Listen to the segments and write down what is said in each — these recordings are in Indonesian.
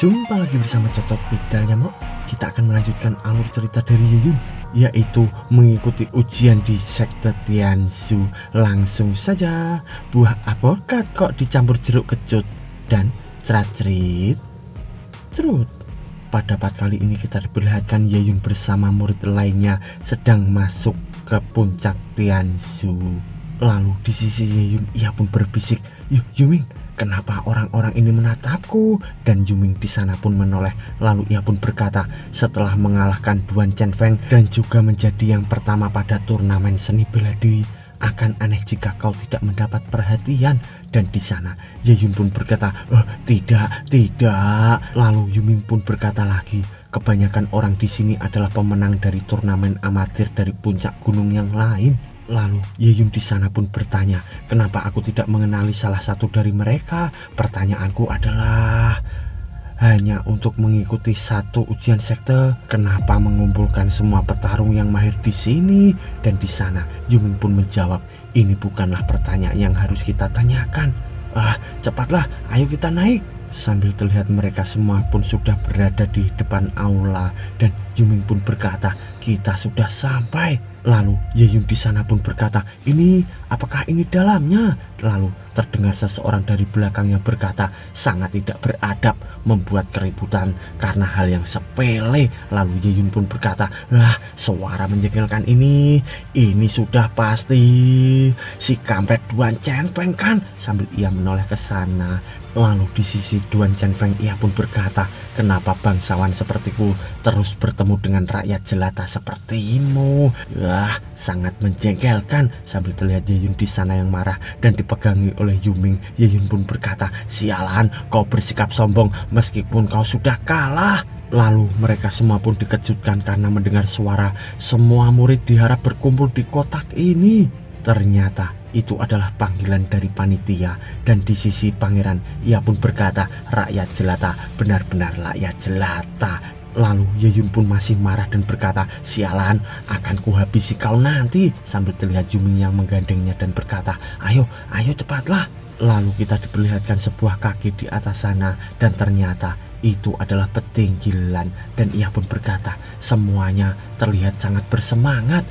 Jumpa lagi bersama Cocot Bidal ya Mok. Kita akan melanjutkan alur cerita dari Yeyun, yaitu mengikuti ujian di sekte Tianzhu. Langsung saja, buah apokat kok dicampur jeruk kecut dan cerat-cerit cerut. Pada part kali ini kita diperlihatkan Yeyun bersama murid lainnya sedang masuk ke puncak Tianzhu. Lalu di sisi Yeyun ia pun berbisik, Yuming, kenapa orang-orang ini menatapku? Dan Yuming di sana pun menoleh. Lalu ia pun berkata, setelah mengalahkan Duan Chenfeng dan juga menjadi yang pertama pada turnamen seni bela diri, akan aneh jika kau tidak mendapat perhatian. Dan di sana Yeyun pun berkata, tidak. Lalu Yuming pun berkata lagi, kebanyakan orang di sini adalah pemenang dari turnamen amatir dari puncak gunung yang lain. Lalu Yeyun di sana pun bertanya, kenapa aku tidak mengenali salah satu dari mereka? Pertanyaanku adalah, hanya untuk mengikuti satu ujian sekte, kenapa mengumpulkan semua petarung yang mahir di sini? Dan di sana Yuming pun menjawab, ini bukanlah pertanyaan yang harus kita tanyakan. Cepatlah, ayo kita naik. Sambil terlihat mereka semua pun sudah berada di depan aula dan Yuming pun berkata, kita sudah sampai. Lalu Yeyun di sana pun berkata, apakah ini dalamnya? Lalu terdengar seseorang dari belakang yang berkata, sangat tidak beradab membuat keributan karena hal yang sepele. Lalu Yeyun pun berkata, suara menjengkelkan ini sudah pasti si kampret Duan Chenfeng kan? Sambil ia menoleh ke sana. Lalu di sisi Duan Chenfeng ia pun berkata, kenapa bangsawan sepertiku terus bertemu dengan rakyat jelata sepertimu? Sangat menjengkelkan. Sambil terlihat Yeyun di sana yang marah dan dipegangi oleh Yuming. Yeyun pun berkata, sialan, kau bersikap sombong meskipun kau sudah kalah. Lalu mereka semua pun dikejutkan karena mendengar suara semua murid diharap berkumpul di kotak ini. Ternyata itu adalah panggilan dari panitia. Dan di sisi pangeran ia pun berkata, rakyat jelata, benar-benar rakyat jelata. Lalu Yeyun pun masih marah dan berkata, sialan, akan kuhabisi kau nanti. Sambil terlihat Yuming yang menggandengnya dan berkata, ayo cepatlah. Lalu kita diperlihatkan sebuah kaki di atas sana dan ternyata itu adalah petinggilan. Dan ia pun berkata, semuanya terlihat sangat bersemangat.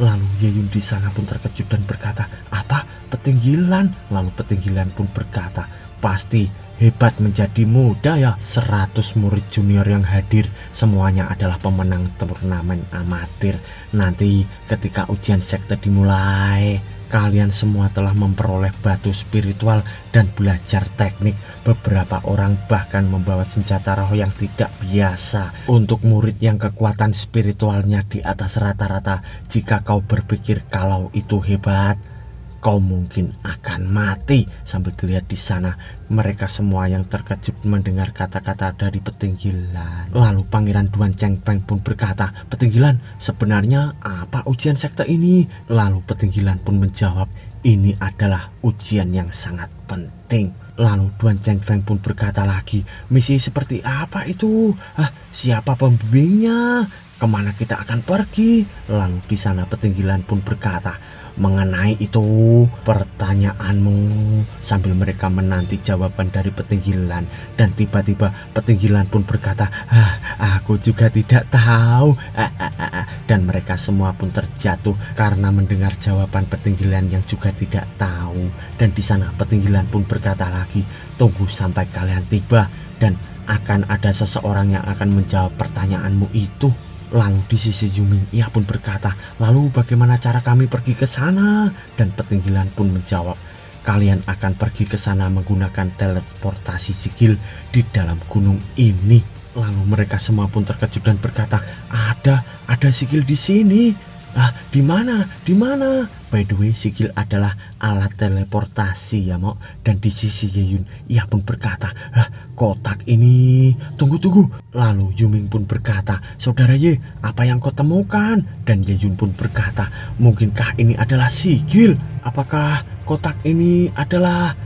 Lalu Yeyun di sana pun terkejut dan berkata, apa petinggilan? Lalu petinggilan pun berkata, pasti hebat menjadi muda ya. 100 murid junior yang hadir semuanya adalah pemenang turnamen amatir. Nanti ketika ujian sekte dimulai, kalian semua telah memperoleh batu spiritual dan belajar teknik. Beberapa orang bahkan membawa senjata roh yang tidak biasa. Untuk murid yang kekuatan spiritualnya di atas rata-rata, jika kau berpikir kalau itu hebat, kau mungkin akan mati. Sambil dilihat di sana, mereka semua yang terkejut mendengar kata-kata dari petinggilan. Lalu Pangeran Duan Chenfeng pun berkata, petinggilan, sebenarnya apa ujian sekte ini? Lalu petinggilan pun menjawab, ini adalah ujian yang sangat penting. Lalu Duan Chenfeng pun berkata lagi, misi seperti apa itu? Siapa pembimbingnya? Kemana kita akan pergi? Lalu di sana petinggilan pun berkata, mengenai itu pertanyaanmu. Sambil mereka menanti jawaban dari petinggilan. Dan tiba-tiba petinggilan pun berkata, aku juga tidak tahu. Dan mereka semua pun terjatuh karena mendengar jawaban petinggilan yang juga tidak tahu. Dan di sana petinggilan pun berkata lagi, tunggu sampai kalian tiba dan akan ada seseorang yang akan menjawab pertanyaanmu itu. Lalu di sisi Yuming ia pun berkata, lalu bagaimana cara kami pergi ke sana? Dan petinggilan pun menjawab, kalian akan pergi ke sana menggunakan teleportasi sigil di dalam gunung ini. Lalu mereka semua pun terkejut dan berkata, ada sigil di sini. Di mana? By the way, sigil adalah alat teleportasi ya Mok. Dan di sisi Yeyun ia pun berkata, kotak ini, tunggu. Lalu Yuming pun berkata, saudara Ye, apa yang kau temukan? Dan Yeyun pun berkata, mungkinkah ini adalah sigil? Apakah kotak ini adalah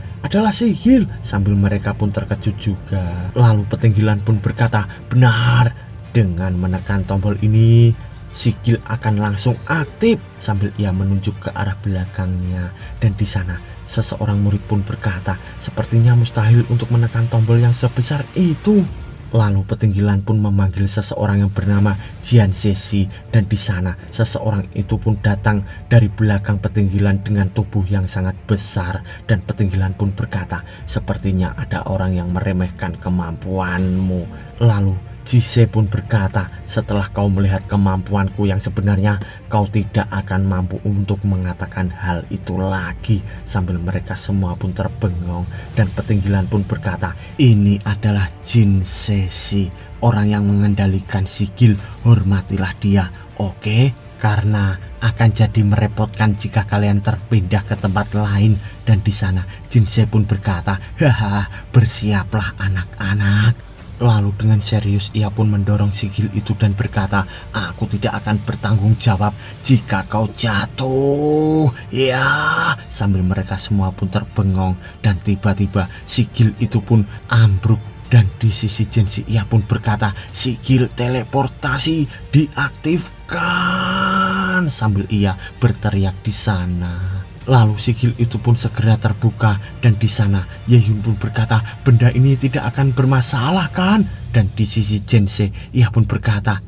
sigil? Sambil mereka pun terkejut juga. Lalu petinggilan pun berkata, benar. Dengan menekan tombol ini, sigil akan langsung aktif. Sambil ia menunjuk ke arah belakangnya, dan di sana seseorang murid pun berkata, sepertinya mustahil untuk menekan tombol yang sebesar itu. Lalu petinggi Lan pun memanggil seseorang yang bernama Jian Zexi, dan di sana seseorang itu pun datang dari belakang petinggi Lan dengan tubuh yang sangat besar, dan petinggi Lan pun berkata, sepertinya ada orang yang meremehkan kemampuanmu. Lalu Jise pun berkata, setelah kau melihat kemampuanku yang sebenarnya, kau tidak akan mampu untuk mengatakan hal itu lagi. Sambil mereka semua pun terbengong, dan petinggi Lan pun berkata, ini adalah Jin Zexi, orang yang mengendalikan sigil, hormatilah dia, oke? Karena akan jadi merepotkan jika kalian terpindah ke tempat lain. Dan di sana Jin Zexi pun berkata, haha, bersiaplah anak-anak. Lalu dengan serius ia pun mendorong sigil itu dan berkata, aku tidak akan bertanggung jawab jika kau jatuh. Ya, sambil mereka semua pun terbengong, dan tiba-tiba sigil itu pun ambruk. Dan di sisi Zexi ia pun berkata, sigil teleportasi diaktifkan, sambil ia berteriak di sana. Lalu sigil itu pun segera terbuka, dan di sana Ye Yun pun berkata, benda ini tidak akan bermasalah kan? Dan di sisi Zexi ia pun berkata,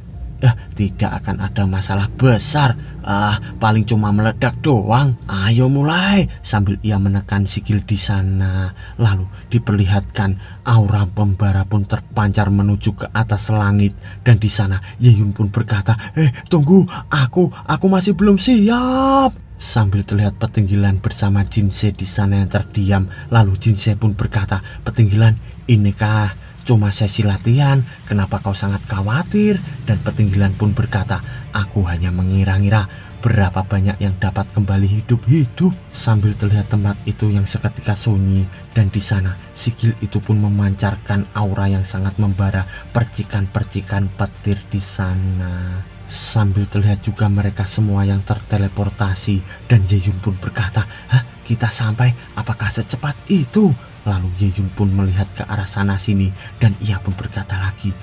tidak akan ada masalah besar, paling cuma meledak doang. Ayo mulai, sambil ia menekan sigil di sana. Lalu diperlihatkan aura pembara pun terpancar menuju ke atas langit, dan di sana Ye Yun pun berkata, tunggu, aku masih belum siap. Sambil terlihat petinggi Lan bersama Jin Zexi di sana yang terdiam. Lalu Jin Zexi pun berkata, petinggi Lan, inikah cuma sesi latihan, kenapa kau sangat khawatir? Dan petinggi Lan pun berkata, aku hanya mengira-ngira berapa banyak yang dapat kembali hidup-hidup. Sambil terlihat tempat itu yang seketika sunyi, dan di sana sigil itu pun memancarkan aura yang sangat membara, percikan-percikan petir di sana. Sambil terlihat juga mereka semua yang terteleportasi, dan Ye Yun pun berkata, kita sampai, apakah secepat itu? Lalu Ye Yun pun melihat ke arah sana sini, dan ia pun berkata lagi,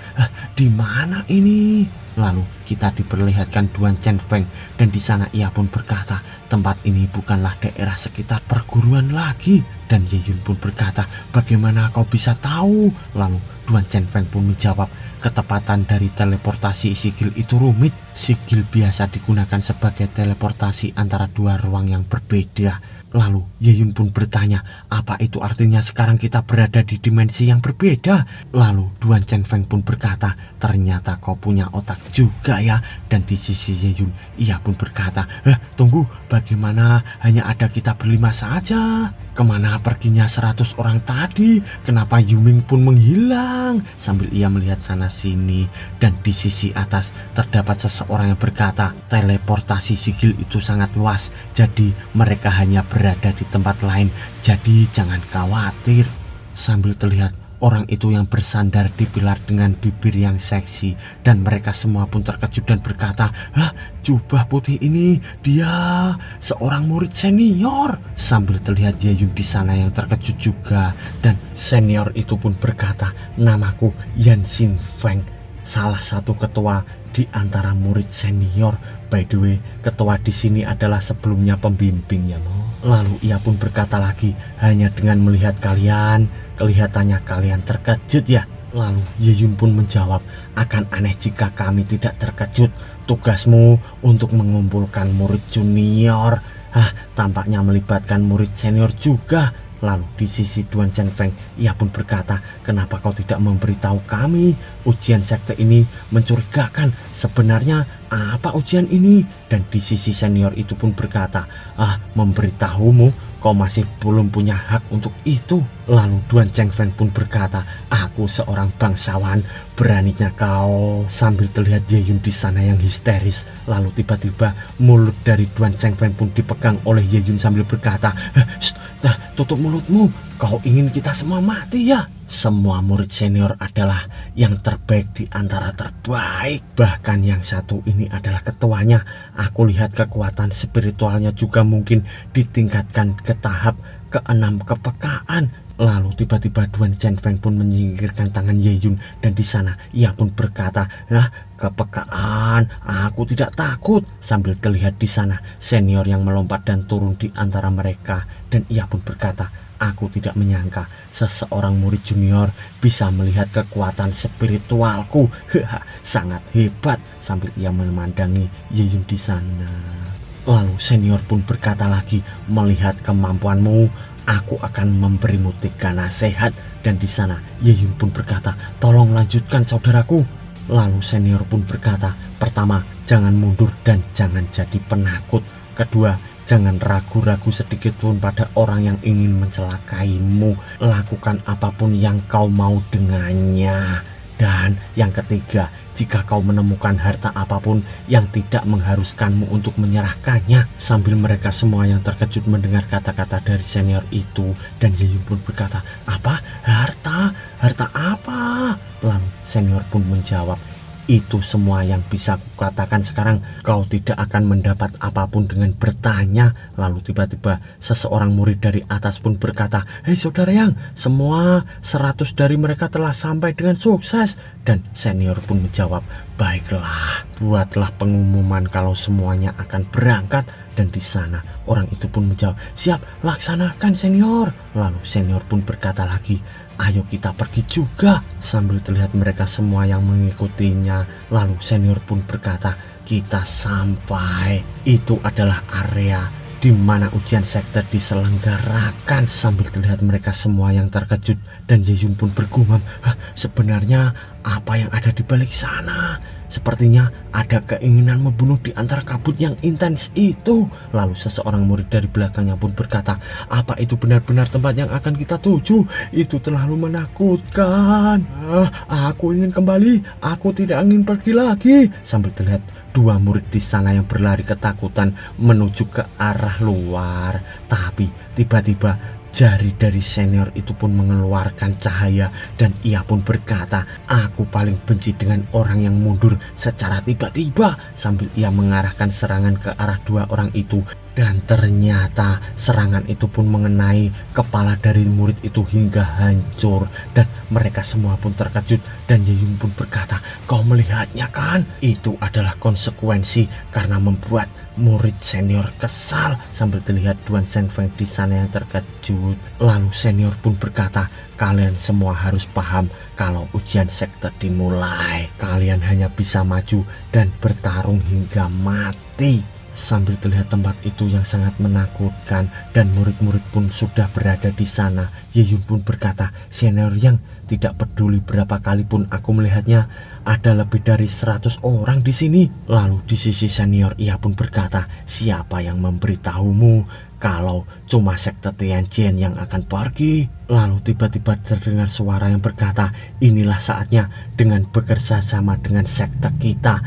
di mana ini? Lalu kita diperlihatkan Duan Chen Feng, dan di sana ia pun berkata, tempat ini bukanlah daerah sekitar perguruan lagi. Dan Ye Yun pun berkata, bagaimana kau bisa tahu? Lalu Duan Chen Feng pun menjawab, ketepatan dari teleportasi sigil itu rumit. Sigil biasa digunakan sebagai teleportasi antara dua ruang yang berbeda. Lalu Ye Yun pun bertanya, apa itu artinya sekarang kita berada di dimensi yang berbeda? Lalu Duan Chen Feng pun berkata, ternyata kau punya otak juga ya. Dan di sisi Ye Yun ia pun berkata, tunggu, bagaimana hanya ada kita berlima saja? Kemana perginya 100 orang tadi? Kenapa Yuming pun menghilang? Sambil ia melihat sana sini, dan di sisi atas terdapat seseorang yang berkata, teleportasi sigil itu sangat luas, jadi mereka hanya berada di tempat lain, jadi jangan khawatir. Sambil terlihat orang itu yang bersandar di pilar dengan bibir yang seksi, dan mereka semua pun terkejut dan berkata, jubah putih ini dia seorang murid senior. Sambil terlihat Ye Yun di sana yang terkejut juga, dan senior itu pun berkata, namaku Yan Xin Feng, salah satu ketua di antara murid senior. By the way, ketua di sini adalah sebelumnya pembimbing ya, Mo. Lalu ia pun berkata lagi, hanya dengan melihat kalian, kelihatannya kalian terkejut ya. Lalu Ye Yun pun menjawab, akan aneh jika kami tidak terkejut. Tugasmu untuk mengumpulkan murid junior, tampaknya melibatkan murid senior juga. Lalu di sisi Duan Chen Feng ia pun berkata, kenapa kau tidak memberitahu kami? Ujian sekte ini mencurigakan. Sebenarnya apa ujian ini? Dan di sisi senior itu pun berkata, memberitahumu, kau masih belum punya hak untuk itu. Lalu Duan Chen Feng pun berkata, aku seorang bangsawan, beraninya kau. Sambil terlihat Ye Yun di sana yang histeris. Lalu tiba-tiba mulut dari Duan Chen Feng pun dipegang oleh Ye Yun sambil berkata, tutup mulutmu, kau ingin kita semua mati ya? Semua murid senior adalah yang terbaik di antara terbaik. Bahkan yang satu ini adalah ketuanya. Aku lihat kekuatan spiritualnya juga mungkin ditingkatkan ke tahap ke-6 kepekaan. Lalu tiba-tiba Duan Chen-Feng pun menyingkirkan tangan Ye Yun, dan di sana ia pun berkata, kepekaan, aku tidak takut. Sambil terlihat di sana senior yang melompat dan turun di antara mereka, dan ia pun berkata, aku tidak menyangka seseorang murid junior bisa melihat kekuatan spiritualku. Sangat hebat. Sambil ia memandangi Ye Yun di sana. Lalu senior pun berkata lagi, melihat kemampuanmu, aku akan memberimu 3 nasihat. Dan di sana Ye Yun pun berkata, tolong lanjutkan saudaraku. Lalu senior pun berkata, pertama, jangan mundur dan jangan jadi penakut. Kedua, jangan ragu-ragu sedikit pun pada orang yang ingin mencelakaimu. Lakukan apapun yang kau mau dengannya. Dan yang ketiga, jika kau menemukan harta apapun yang tidak mengharuskanmu untuk menyerahkannya. Sambil mereka semua yang terkejut mendengar kata-kata dari senior itu, dan Ye Yun pun berkata, apa? Harta? Harta apa? Lalu senior pun menjawab, itu semua yang bisa kukatakan sekarang. Kau tidak akan mendapat apapun dengan bertanya. Lalu tiba-tiba seseorang murid dari atas pun berkata, hei saudara Yang, semua 100 dari mereka telah sampai dengan sukses. Dan senior pun menjawab, baiklah, buatlah pengumuman kalau semuanya akan berangkat. Dan di sana orang itu pun menjawab, siap, laksanakan senior. Lalu senior pun berkata lagi, ayo kita pergi juga. Sambil terlihat mereka semua yang mengikutinya. Lalu senior pun berkata, kita sampai. Itu adalah area di mana ujian sekte diselenggarakan. Sambil terlihat mereka semua yang terkejut, dan Ye Yun pun bergumam, sebenarnya apa yang ada di balik sana? Sepertinya ada keinginan membunuh di antara kabut yang intens itu. Lalu seseorang murid dari belakangnya pun berkata, apa itu benar-benar tempat yang akan kita tuju? Itu terlalu menakutkan. Aku ingin kembali, aku tidak ingin pergi lagi. Sambil terlihat 2 murid di sana yang berlari ketakutan menuju ke arah luar. Tapi tiba-tiba jari dari senior itu pun mengeluarkan cahaya, dan ia pun berkata, aku paling benci dengan orang yang mundur secara tiba-tiba. Sambil ia mengarahkan serangan ke arah 2 orang itu, dan ternyata serangan itu pun mengenai kepala dari murid itu hingga hancur. Dan mereka semua pun terkejut, dan Ye Yun pun berkata, kau melihatnya kan? Itu adalah konsekuensi karena membuat murid senior kesal. Sambil terlihat Duan Chen-Feng di sana yang terkejut. Lalu senior pun berkata, kalian semua harus paham kalau ujian sekte dimulai, kalian hanya bisa maju dan bertarung hingga mati. Sambil terlihat tempat itu yang sangat menakutkan, dan murid-murid pun sudah berada di sana. Ye Yun pun berkata, senior Yang, tidak peduli berapa kali pun aku melihatnya, ada lebih dari 100 orang di sini. Lalu di sisi senior ia pun berkata, siapa yang memberitahumu kalau cuma sekte Tianjin yang akan pergi? Lalu tiba-tiba terdengar suara yang berkata, inilah saatnya, dengan bekerja sama dengan sekte kita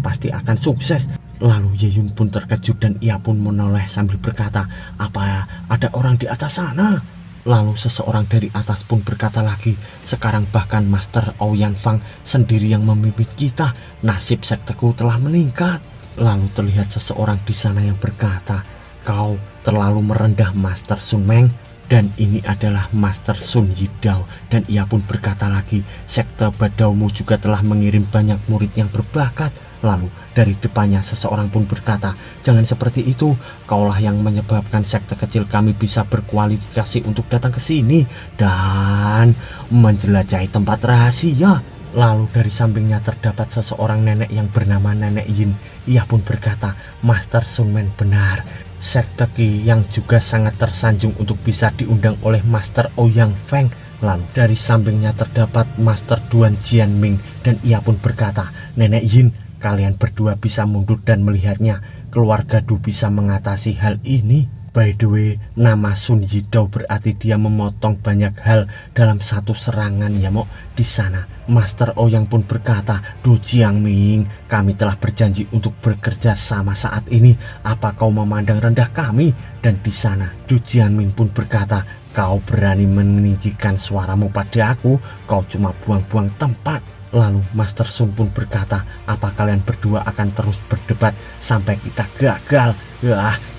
pasti akan sukses. Lalu Ye Yun pun terkejut, dan ia pun menoleh sambil berkata, apa ada orang di atas sana? Lalu seseorang dari atas pun berkata lagi, sekarang bahkan Master Ouyang Fang sendiri yang memimpin kita. Nasib sekteku telah meningkat. Lalu terlihat seseorang di sana yang berkata, kau terlalu merendah Master Sun Meng, dan ini adalah Master Sun Yidao. Dan ia pun berkata lagi, sekte Badaumu juga telah mengirim banyak murid yang berbakat. Lalu dari depannya seseorang pun berkata, jangan seperti itu, kaulah yang menyebabkan sekte kecil kami bisa berkualifikasi untuk datang ke sini dan menjelajahi tempat rahasia. Lalu dari sampingnya terdapat seseorang nenek yang bernama Nenek Yin. Ia pun berkata, Master Sun Men benar, sekte Qi yang juga sangat tersanjung untuk bisa diundang oleh Master Ouyang Feng. Lalu dari sampingnya terdapat Master Duan Jianming, dan ia pun berkata, Nenek Yin, kalian berdua bisa mundur dan melihatnya. Keluarga Du bisa mengatasi hal ini. By the way, nama Sun Yidao berarti dia memotong banyak hal dalam satu serangan ya Mok. Di sana Master Ouyang pun berkata, Du Jiangming, kami telah berjanji untuk bekerja sama saat ini. Apa kau memandang rendah kami? Dan di sana Du Jiangming pun berkata, kau berani meninggikan suaramu pada aku, kau cuma buang-buang tempat. Lalu Master Sun pun berkata, apa kalian berdua akan terus berdebat sampai kita gagal?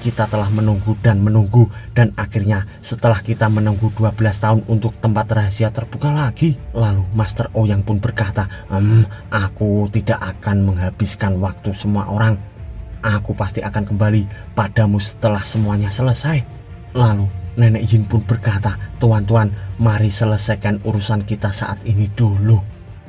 Kita telah menunggu dan menunggu, dan akhirnya setelah kita menunggu 12 tahun untuk tempat rahasia terbuka lagi. Lalu Master Ouyang pun berkata, aku tidak akan menghabiskan waktu semua orang. Aku pasti akan kembali padamu setelah semuanya selesai. Lalu Nenek Yin pun berkata, tuan-tuan, mari selesaikan urusan kita saat ini dulu.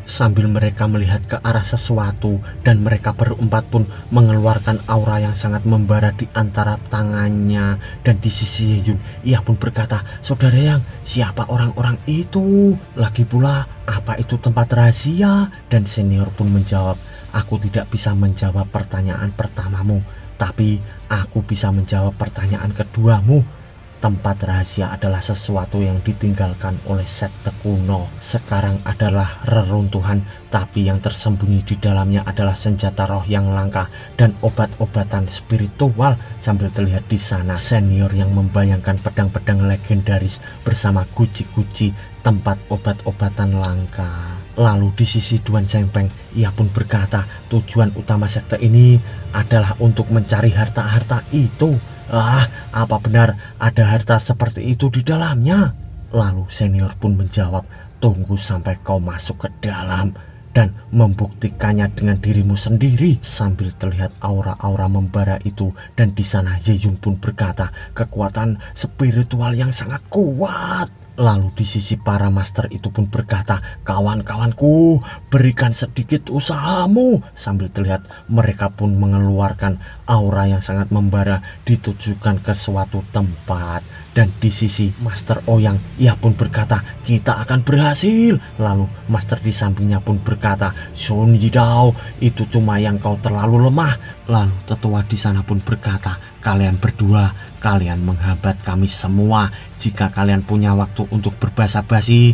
Sambil mereka melihat ke arah sesuatu, dan mereka berempat pun mengeluarkan aura yang sangat membara di antara tangannya. Dan di sisi Ye Yun, ia pun berkata, saudara Yang, siapa orang-orang itu? Lagi pula, apa itu tempat rahasia? Dan senior pun menjawab, aku tidak bisa menjawab pertanyaan pertamamu, tapi aku bisa menjawab pertanyaan keduamu. Tempat rahasia adalah sesuatu yang ditinggalkan oleh sekte kuno. Sekarang adalah reruntuhan, tapi yang tersembunyi di dalamnya adalah senjata roh yang langka dan obat-obatan spiritual. Sambil terlihat di sana senior yang membayangkan pedang-pedang legendaris bersama guci-guci tempat obat-obatan langka. Lalu di sisi Duan Zhengfeng, ia pun berkata, tujuan utama sekte ini adalah untuk mencari harta-harta itu. Apa benar ada harta seperti itu di dalamnya? Lalu senior pun menjawab, tunggu sampai kau masuk ke dalam dan membuktikannya dengan dirimu sendiri. Sambil terlihat aura-aura membara itu, dan di sana Ye Yun pun berkata, kekuatan spiritual yang sangat kuat. Lalu di sisi para master itu pun berkata, kawan-kawanku, berikan sedikit usahamu. Sambil terlihat mereka pun mengeluarkan aura yang sangat membara ditujukan ke suatu tempat. Dan di sisi Master Ouyang, ia pun berkata, kita akan berhasil. Lalu master di sampingnya pun berkata, Sun Yidao, itu cuma yang kau terlalu lemah. Lalu tetua di sana pun berkata, kalian berdua, kalian menghambat kami semua. Jika kalian punya waktu untuk berbasa-basi,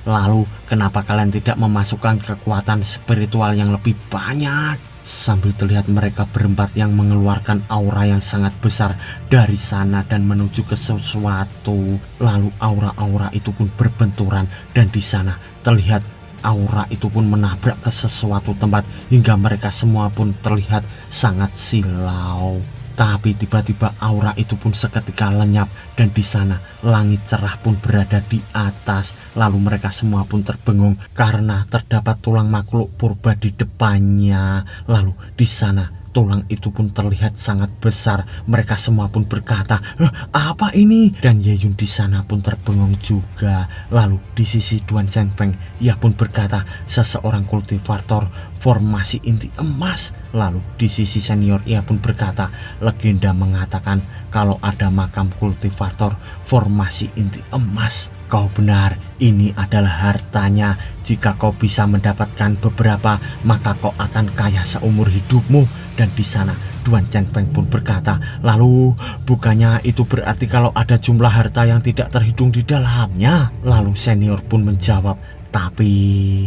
lalu kenapa kalian tidak memasukkan kekuatan spiritual yang lebih banyak? Sambil terlihat mereka berempat yang mengeluarkan aura yang sangat besar dari sana dan menuju ke sesuatu. Lalu aura-aura itu pun berbenturan, dan di sana terlihat aura itu pun menabrak ke sesuatu tempat hingga mereka semua pun terlihat sangat silau. Tapi tiba-tiba aura itu pun seketika lenyap, dan di sana langit cerah pun berada di atas. Lalu mereka semua pun terbengung karena terdapat tulang makhluk purba di depannya. Lalu di sana tulang itu pun terlihat sangat besar. Mereka semua pun berkata, apa ini? Dan Ye Yun di sana pun terbengung juga. Lalu di sisi Duan Zhengfeng, ia pun berkata, seseorang kultivator formasi inti emas. Lalu di sisi senior, ia pun berkata, legenda mengatakan kalau ada makam kultivator formasi inti emas. Kau benar, ini adalah hartanya. Jika kau bisa mendapatkan beberapa, maka kau akan kaya seumur hidupmu. Dan di sana Duan Zhengfeng pun berkata, lalu bukannya itu berarti kalau ada jumlah harta yang tidak terhitung di dalamnya? Lalu senior pun menjawab, tapi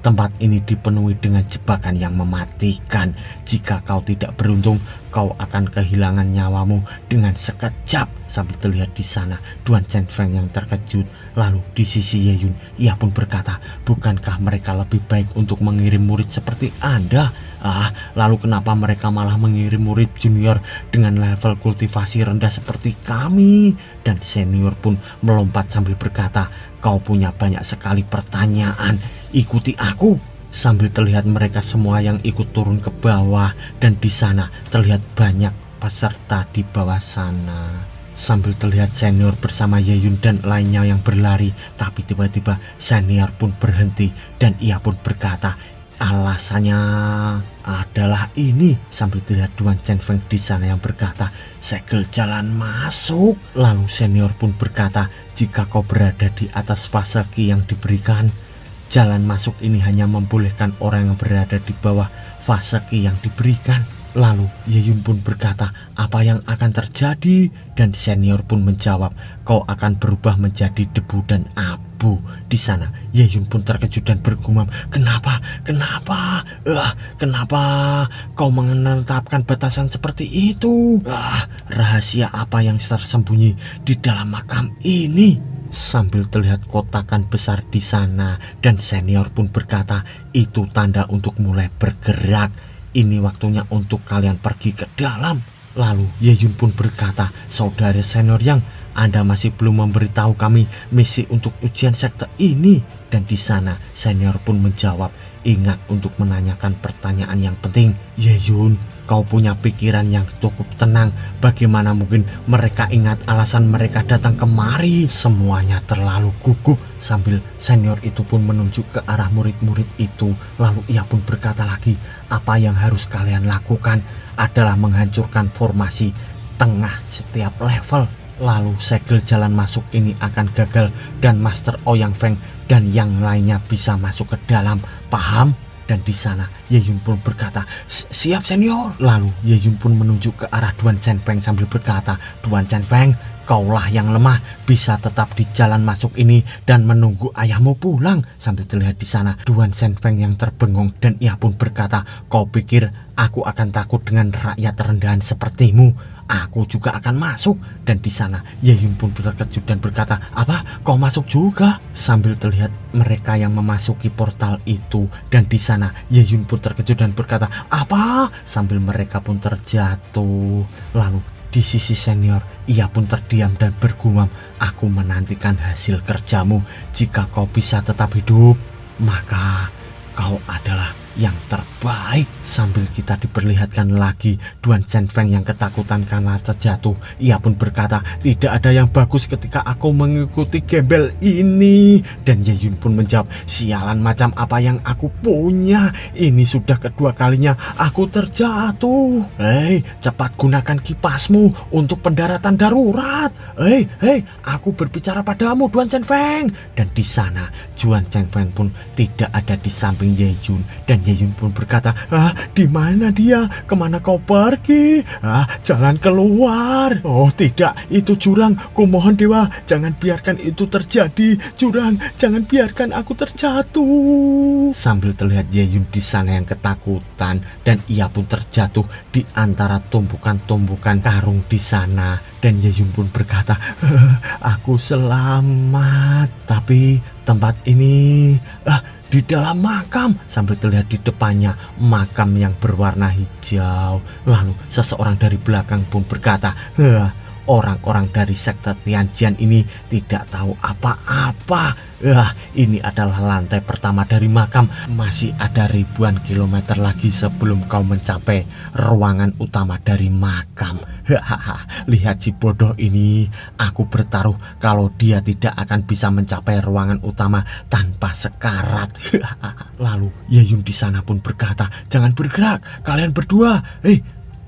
tempat ini dipenuhi dengan jebakan yang mematikan. Jika kau tidak beruntung, kau akan kehilangan nyawamu dengan sekejap. Sambil terlihat di sana Duan Zhengfeng yang terkejut. Lalu di sisi Ye Yun, ia pun berkata, bukankah mereka lebih baik untuk mengirim murid seperti Anda? Lalu kenapa mereka malah mengirim murid junior dengan level kultivasi rendah seperti kami? Dan senior pun melompat sambil berkata, kau punya banyak sekali pertanyaan, ikuti aku. Sambil terlihat mereka semua yang ikut turun ke bawah, dan di sana terlihat banyak peserta di bawah sana. Sambil terlihat senior bersama Ye Yun dan lainnya yang berlari, tapi tiba-tiba senior pun berhenti, dan ia pun berkata, alasannya adalah ini. Sambil terlihat Duan Zhengfeng di sana yang berkata, segel jalan masuk. Lalu senior pun berkata, jika kau berada di atas fase ki yang diberikan, jalan masuk ini hanya membolehkan orang yang berada di bawah fase ki yang diberikan. Lalu Ye Yun pun berkata, apa yang akan terjadi? Dan senior pun menjawab, kau akan berubah menjadi debu dan abu. Di sana Ye Yun pun terkejut dan bergumam, kenapa kau menetapkan batasan seperti itu? Rahasia apa yang tersembunyi di dalam makam ini? Sambil terlihat kotakan besar di sana, dan senior pun berkata, itu tanda untuk mulai bergerak. Ini waktunya untuk kalian pergi ke dalam. Lalu Ye Yun pun berkata, "Saudara senior Yang, Anda masih belum memberitahu kami misi untuk ujian sekte ini." Dan di sana senior pun menjawab, "Ingat untuk menanyakan pertanyaan yang penting. Ye Yun, kau punya pikiran yang cukup tenang. Bagaimana mungkin mereka ingat alasan mereka datang kemari?" Semuanya terlalu gugup sambil senior itu pun menunjuk ke arah murid-murid itu. Lalu ia pun berkata lagi, "Apa yang harus kalian lakukan adalah menghancurkan formasi tengah setiap level. Lalu segel jalan masuk ini akan gagal dan Master Ouyang Feng dan yang lainnya bisa masuk ke dalam. Paham?" Dan di sana Ye Yun pun berkata, "Siap senior." Lalu Ye Yun pun menunjuk ke arah Duan Shenfeng sambil berkata, "Duan Shenfeng, kaulah yang lemah, bisa tetap di jalan masuk ini dan menunggu ayahmu pulang." Sambil terlihat di sana Duan Shenfeng yang terbengong dan ia pun berkata, "Kau pikir aku akan takut dengan rakyat rendahan sepertimu? Aku juga akan masuk." Dan di sana Ye Yun pun terkejut dan berkata, "Apa? Kau masuk juga?" Sambil terlihat mereka yang memasuki portal itu. Dan di sana Ye Yun pun terkejut dan berkata, "Apa?" Sambil mereka pun terjatuh. Lalu di sisi senior ia pun terdiam dan bergumam, "Aku menantikan hasil kerjamu. Jika kau bisa tetap hidup, maka kau adalah yang terbaik." Sambil kita diperlihatkan lagi Duan Shenfeng yang ketakutan karena terjatuh. Ia pun berkata, "Tidak ada yang bagus ketika aku mengikuti gembel ini." Dan Ye Yun pun menjawab, "Sialan macam apa yang aku punya? Ini sudah kedua kalinya aku terjatuh. Hei, cepat gunakan kipasmu untuk pendaratan darurat. Hei, aku berbicara padamu, Duan Shenfeng." Dan di sana Duan Shenfeng pun tidak ada di samping Ye Yun. Dan Ye Yun pun berkata, "Di mana dia? Kemana kau pergi? Jangan keluar. Oh tidak, itu jurang. Kumohon dewa, jangan biarkan itu terjadi. Jurang, jangan biarkan aku terjatuh." Sambil terlihat Ye Yun di sana yang ketakutan dan ia pun terjatuh di antara tumpukan-tumpukan karung di sana. Dan Ye Yun pun berkata, "Aku selamat, tapi tempat ini di dalam makam." Sambil terlihat di depannya makam yang berwarna hijau. Lalu seseorang dari belakang pun berkata, "Orang-orang dari sekte Tianjian ini tidak tahu apa-apa. Ini adalah lantai pertama dari makam. Masih ada ribuan kilometer lagi sebelum kau mencapai ruangan utama dari makam." Lihat si bodoh ini. Aku bertaruh kalau dia tidak akan bisa mencapai ruangan utama tanpa sekarat. Lalu Ye Yun di sana pun berkata, "Jangan bergerak, kalian berdua.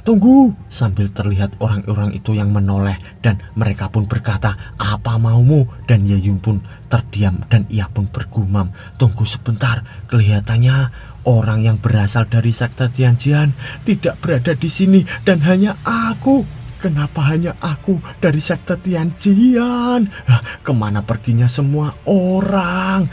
Tunggu." Sambil terlihat orang-orang itu yang menoleh dan mereka pun berkata, "Apa maumu?" Dan Ye Yun pun terdiam dan ia pun bergumam, "Tunggu sebentar, kelihatannya orang yang berasal dari sekte Tianjian tidak berada di sini dan hanya aku. Kenapa hanya aku dari sekte Tianjian? Kemana perginya semua orang?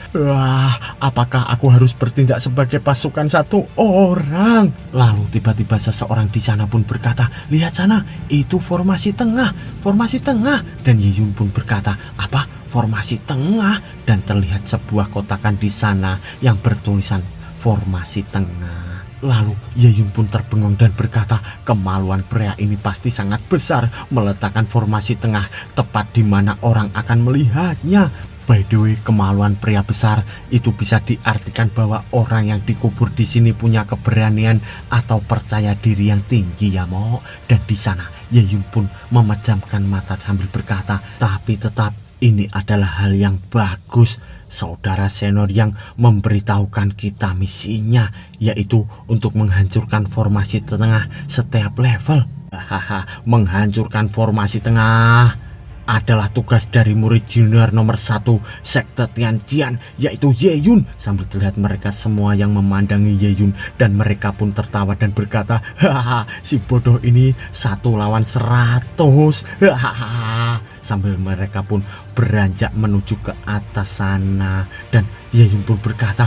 Apakah aku harus bertindak sebagai pasukan satu orang?" Lalu tiba-tiba seseorang di sana pun berkata, "Lihat sana, itu formasi tengah, formasi tengah." Dan Ye Yun pun berkata, "Apa? Formasi tengah?" Dan terlihat sebuah kotakan di sana yang bertulisan formasi tengah. Lalu Ye Yun pun terbengong dan berkata, "Kemaluan pria ini pasti sangat besar meletakkan formasi tengah tepat di mana orang akan melihatnya. By the way, kemaluan pria besar itu bisa diartikan bahwa orang yang dikubur di sini punya keberanian atau percaya diri yang tinggi ya Mo." Dan di sana Ye Yun pun memejamkan mata sambil berkata, "Tapi tetap ini adalah hal yang bagus. Saudara senior yang memberitahukan kita misinya, yaitu untuk menghancurkan formasi tengah setiap level." Menghancurkan formasi tengah adalah tugas dari murid junior nomor 1 sekte Tianjian, yaitu Ye Yun. Sambil terlihat mereka semua yang memandangi Ye Yun dan mereka pun tertawa dan berkata, "Si bodoh ini 1 lawan 100. Sambil mereka pun beranjak menuju ke atas sana. Dan Ye Yun pun berkata,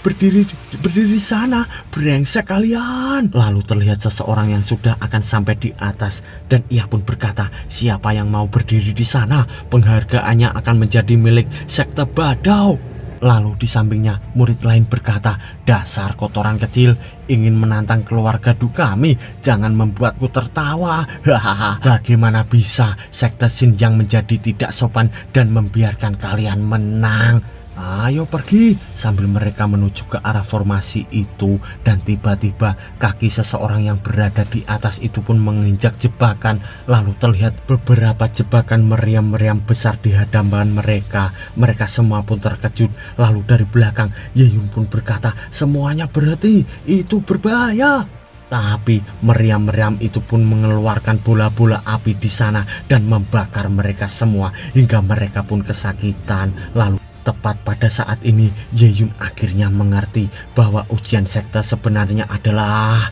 berdiri di sana, brengsek kalian." Lalu terlihat seseorang yang sudah akan sampai di atas dan ia pun berkata, "Siapa yang mau berdiri di sana, penghargaannya akan menjadi milik sekte Badao." Lalu di sampingnya murid lain berkata, "Dasar kotoran kecil, ingin menantang keluarga Du kami, jangan membuatku tertawa. Hahaha, bagaimana bisa sekte Xinjiang menjadi tidak sopan dan membiarkan kalian menang? Ayo pergi." Sambil mereka menuju ke arah formasi itu, dan tiba-tiba kaki seseorang yang berada di atas itu pun menginjak jebakan. Lalu terlihat beberapa jebakan meriam-meriam besar di hadapan mereka. Mereka semua pun terkejut. Lalu dari belakang Ye Yun pun berkata, "Semuanya berhenti, itu berbahaya." Tapi meriam-meriam itu pun mengeluarkan bola-bola api di sana dan membakar mereka semua hingga mereka pun kesakitan. Lalu tepat pada saat ini Ye Yun akhirnya mengerti bahwa ujian sekte sebenarnya adalah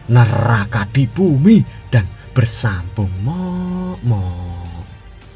neraka di bumi dan bersambung.